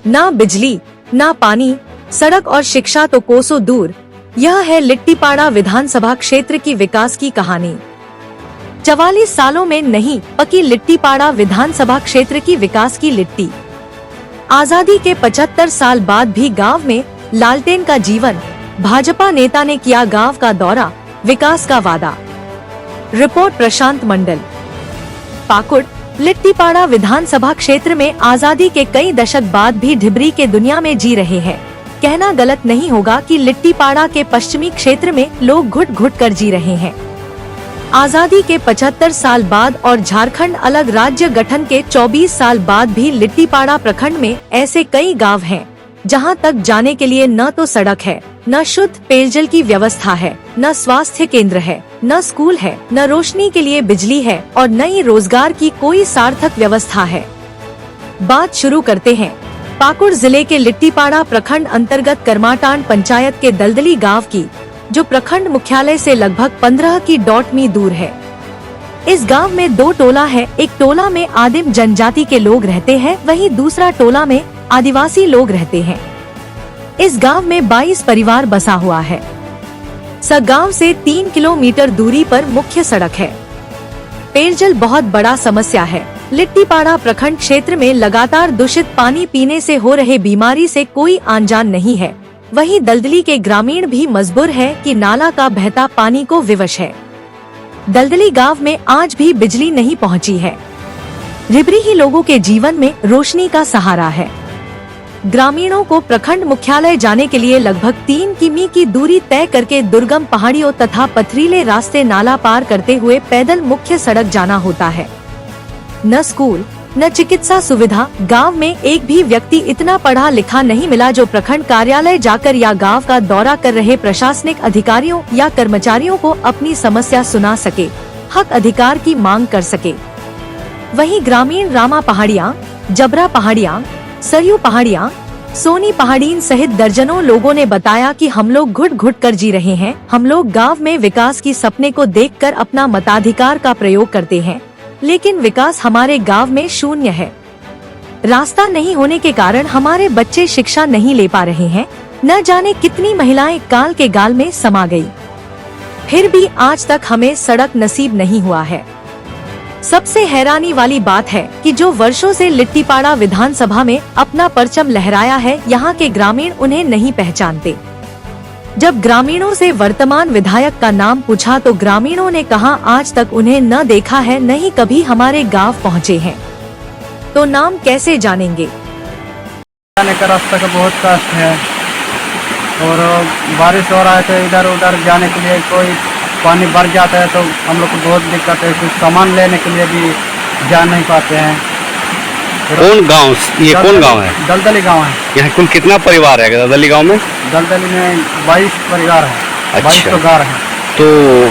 ना बिजली, ना पानी, सड़क और शिक्षा तो कोसों दूर। यह है लिट्टीपाड़ा विधानसभा क्षेत्र की विकास की कहानी। 44 सालों में नहीं पकी लिट्टीपाड़ा विधानसभा क्षेत्र की विकास की लिट्टी। आजादी के 75 साल बाद भी गांव में लालटेन का जीवन। भाजपा नेता ने किया गांव का दौरा, विकास का वादा। रिपोर्ट प्रशांत मंडल। पाकुड़ लिट्टीपाड़ा विधानसभा क्षेत्र में आजादी के कई दशक बाद भी ढिबरी के दुनिया में जी रहे हैं। कहना गलत नहीं होगा कि लिट्टीपाड़ा के पश्चिमी क्षेत्र में लोग घुट घुट कर जी रहे हैं। आजादी के 75 साल बाद और झारखंड अलग राज्य गठन के 24 साल बाद भी लिट्टीपाड़ा प्रखंड में ऐसे कई गांव हैं, जहां तक जाने के लिए न तो सड़क है, न शुद्ध पेयजल की व्यवस्था है, न स्वास्थ्य केंद्र है, न स्कूल है, न रोशनी के लिए बिजली है और न ही रोजगार की कोई सार्थक व्यवस्था है। बात शुरू करते हैं पाकुड़ जिले के लिट्टीपाड़ा प्रखंड अंतर्गत करमाटांड पंचायत के दलदली गांव की, जो प्रखंड मुख्यालय से लगभग 15 की दूर है। इस गांव में 2 टोला है। एक टोला में आदिम जनजाति के लोग रहते हैं, वहीं दूसरा टोला में आदिवासी लोग रहते हैं। इस गांव में 22 परिवार बसा हुआ है। गांव से 3 किलोमीटर दूरी पर मुख्य सड़क है। पेयजल बहुत बड़ा समस्या है। लिट्टीपाड़ा प्रखंड क्षेत्र में लगातार दूषित पानी पीने से हो रहे बीमारी से कोई आनजान नहीं है। वहीं दलदली के ग्रामीण भी मजबूर है कि नाला का बहता पानी को विवश है। दलदली गांव में आज भी बिजली नहीं पहुंची है। ढिबरी ही लोगों के जीवन में रोशनी का सहारा है। ग्रामीणों को प्रखंड मुख्यालय जाने के लिए लगभग 3 किमी की दूरी तय करके दुर्गम पहाड़ियों तथा पथरीले रास्ते नाला पार करते हुए पैदल मुख्य सड़क जाना होता है। न स्कूल, न चिकित्सा सुविधा। गांव में एक भी व्यक्ति इतना पढ़ा लिखा नहीं मिला जो प्रखंड कार्यालय जाकर या गांव का दौरा कर रहे प्रशासनिक अधिकारियों या कर्मचारियों को अपनी समस्या सुना सके, हक अधिकार की मांग कर सके। वहीं ग्रामीण रामा पहाड़ियाँ, जबरा पहाड़ियाँ, सरयू पहाड़ियाँ, सोनी पहाड़ीन सहित दर्जनों लोगों ने बताया कि हम लोग घुट घुट कर जी रहे हैं। हम लोग गांव में विकास की सपने को देखकर अपना मताधिकार का प्रयोग करते हैं, लेकिन विकास हमारे गांव में शून्य है। रास्ता नहीं होने के कारण हमारे बच्चे शिक्षा नहीं ले पा रहे हैं। न जाने कितनी महिलाएं काल के गाल में समा गई, फिर भी आज तक हमें सड़क नसीब नहीं हुआ है। सबसे हैरानी वाली बात है कि जो वर्षों से लिट्टीपाड़ा विधानसभा में अपना परचम लहराया है, यहाँ के ग्रामीण उन्हें नहीं पहचानते। जब ग्रामीणों से वर्तमान विधायक का नाम पूछा तो ग्रामीणों ने कहा आज तक उन्हें न देखा है, न ही कभी हमारे गांव पहुँचे हैं। तो नाम कैसे जानेंगे? जाने का रास्ता का बहुत कष्ट है और बारिश हो रहा है तो इधर उधर जाने के लिए कोई पानी भर जाता है तो हम लोग को बहुत दिक्कत है। कुछ सामान लेने के लिए भी जा नहीं पाते हैं। कौन गांव, ये कौन गांव है? दलदली गांव है। यहाँ कुल कितना परिवार है दलदली गांव में? दलदली में 22 परिवार है। 22 तो घर है। तो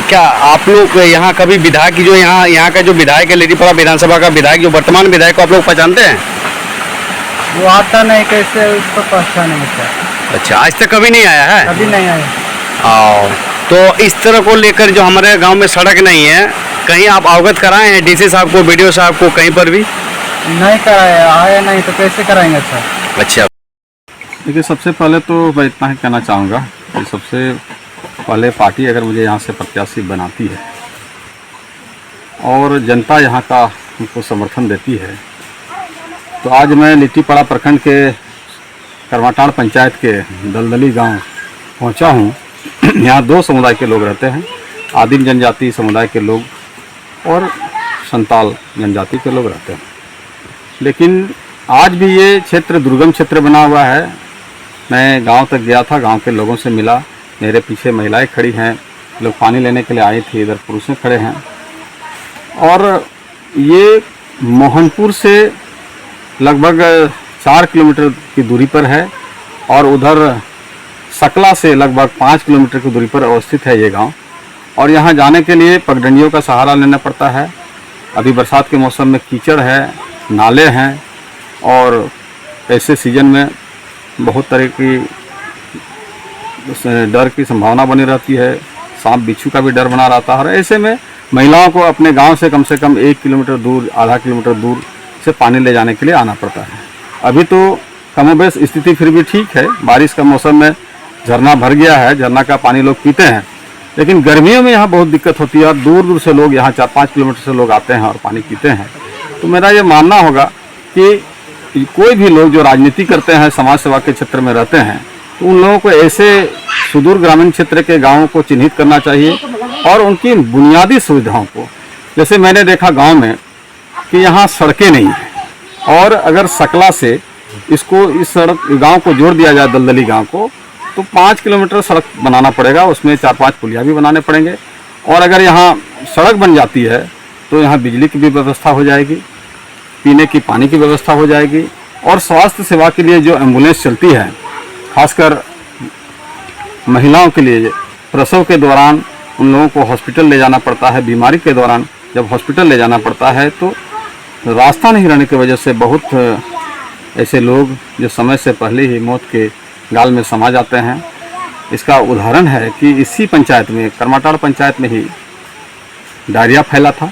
क्या आप लोग यहाँ कभी विधायक जो यहाँ का जो विधायक है, लिट्टीपाड़ा विधानसभा का विधायक, जो वर्तमान विधायक को आप लोग पहचानते हैं? वो आता नहीं, कैसे उसको पहचान नहीं होता। अच्छा, आज तक कभी नहीं आया है? कभी नहीं आया। तो इस तरह को लेकर जो हमारे गांव में सड़क नहीं है, कहीं आप अवगत कराए हैं डीसी साहब को, बीडीओ साहब को, कहीं पर भी? नहीं कराया, आया नहीं तो कैसे कराएंगे सर? अच्छा, देखिए सबसे पहले तो मैं इतना ही कहना चाहूँगा कि सबसे पहले पार्टी अगर मुझे यहाँ से प्रत्याशी बनाती है और जनता यहाँ का उनको समर्थन देती है, तो आज मैं लिट्टीपाड़ा प्रखंड के करमाटांड पंचायत के दलदली गांव पहुँचा हूँ। यहाँ 2 समुदाय के लोग रहते हैं, आदिम जनजाति समुदाय के लोग और संताल जनजाति के लोग रहते हैं। लेकिन आज भी ये क्षेत्र दुर्गम क्षेत्र बना हुआ है। मैं गांव तक गया था, गांव के लोगों से मिला। मेरे पीछे महिलाएं खड़ी हैं, लोग पानी लेने के लिए आए थे, इधर पुरुष खड़े हैं। और ये मोहनपुर से लगभग 4 किलोमीटर की दूरी पर है और उधर सकला से लगभग 5 किलोमीटर की दूरी पर अवस्थित है ये गांव। और यहाँ जाने के लिए पगडंडियों का सहारा लेना पड़ता है। अभी बरसात के मौसम में कीचड़ है, नाले हैं और ऐसे सीजन में बहुत तरह की डर की संभावना बनी रहती है। सांप बिच्छू का भी डर बना रहता है। ऐसे में महिलाओं को अपने गांव से कम 1 किलोमीटर दूर, आधा किलोमीटर दूर से पानी ले जाने के लिए आना पड़ता है। अभी तो कमोबेश स्थिति फिर भी ठीक है। बारिश का मौसम में झरना भर गया है, झरना का पानी लोग पीते हैं, लेकिन गर्मियों में यहाँ बहुत दिक्कत होती है और दूर दूर से लोग यहाँ 4-5 किलोमीटर से लोग आते हैं और पानी पीते हैं। तो मेरा ये मानना होगा कि कोई भी लोग जो राजनीति करते हैं, समाज सेवा के क्षेत्र में रहते हैं, तो उन लोगों को ऐसे सुदूर ग्रामीण क्षेत्र के गाँवों को चिन्हित करना चाहिए और उनकी बुनियादी सुविधाओं को, जैसे मैंने देखा गाँव में कि यहाँ सड़कें नहीं हैं और अगर सकला से इसको इस सड़क गांव को जोड़ दिया जाए दलदली गांव को, तो 5 किलोमीटर सड़क बनाना पड़ेगा, उसमें 4-5 पुलिया भी बनाने पड़ेंगे। और अगर यहाँ सड़क बन जाती है तो यहाँ बिजली की भी व्यवस्था हो जाएगी, पीने की पानी की व्यवस्था हो जाएगी और स्वास्थ्य सेवा के लिए जो एम्बुलेंस चलती है, खासकर महिलाओं के लिए प्रसव के दौरान उन लोगों को हॉस्पिटल ले जाना पड़ता है, बीमारी के दौरान जब हॉस्पिटल ले जाना पड़ता है तो रास्ता नहीं रहने की वजह से बहुत ऐसे लोग जो समय से पहले ही मौत के गाल में समा जाते हैं। इसका उदाहरण है कि इसी पंचायत में, करमाटाड़ पंचायत में ही डायरिया फैला था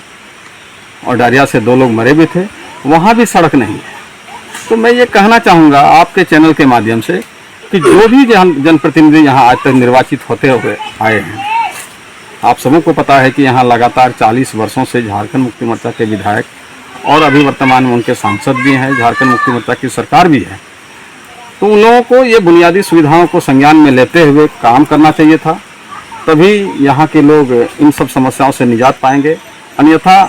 और डायरिया से 2 लोग मरे भी थे, वहाँ भी सड़क नहीं है। तो मैं ये कहना चाहूँगा आपके चैनल के माध्यम से कि जो भी जनप्रतिनिधि यहाँ आज तक निर्वाचित होते हुए आए हैं, आप सबों को पता है कि यहाँ लगातार 40 वर्षों से झारखंड मुक्ति मोर्चा के विधायक और अभी वर्तमान में उनके सांसद भी हैं, झारखंड मुक्ति मोर्चा की सरकार भी है। तो उन लोगों को ये बुनियादी सुविधाओं को संज्ञान में लेते हुए काम करना चाहिए था, तभी यहाँ के लोग इन सब समस्याओं से निजात पाएंगे। अन्यथा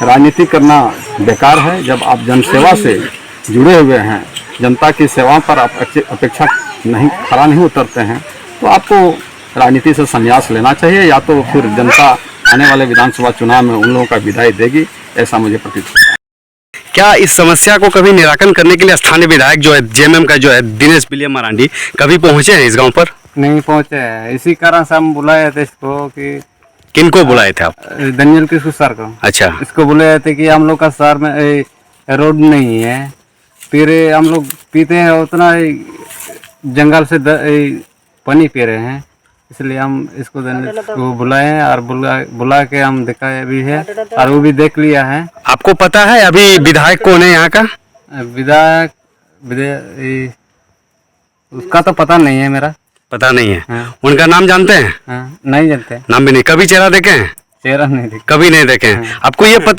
राजनीति करना बेकार है। जब आप जनसेवा से जुड़े हुए हैं, जनता की सेवाओं पर आप अपेक्षा खरा नहीं उतरते हैं, तो आपको राजनीति से संन्यास लेना चाहिए, या तो फिर जनता आने वाले विधानसभा चुनाव में उन लोगों का विदाई देगी, ऐसा मुझे प्रतीत होता है। क्या इस समस्या को कभी निराकरण करने के लिए स्थानीय विधायक जो है जेएमएम का जो है दिनेश विलियम मरांडी कभी पहुंचे हैं इस गांव पर? नहीं पहुंचे हैं, इसी कारण से हम बुलाए थे इसको कि किनको बुलाए थे आप? दनियल किशोर सर को। अच्छा, इसको बुलाए थे कि हम लोग का शहर में रोड नहीं है, फिर हम लोग पीते हैं उतना जंगल से पानी पी रहे हैं, इसलिए हम इसको बुलाए हैं और बुला के हम दिखाए भी है और वो भी देख लिया है। आपको पता है अभी विधायक कौन है यहाँ का? विधायक उसका तो पता नहीं है, मेरा पता नहीं है। हाँ। उनका नाम जानते हैं? हाँ, नहीं जानते। नाम भी नहीं, कभी चेहरा देखे हैं? चेहरा नहीं देखा, कभी नहीं देखे हैं। आपको ये पता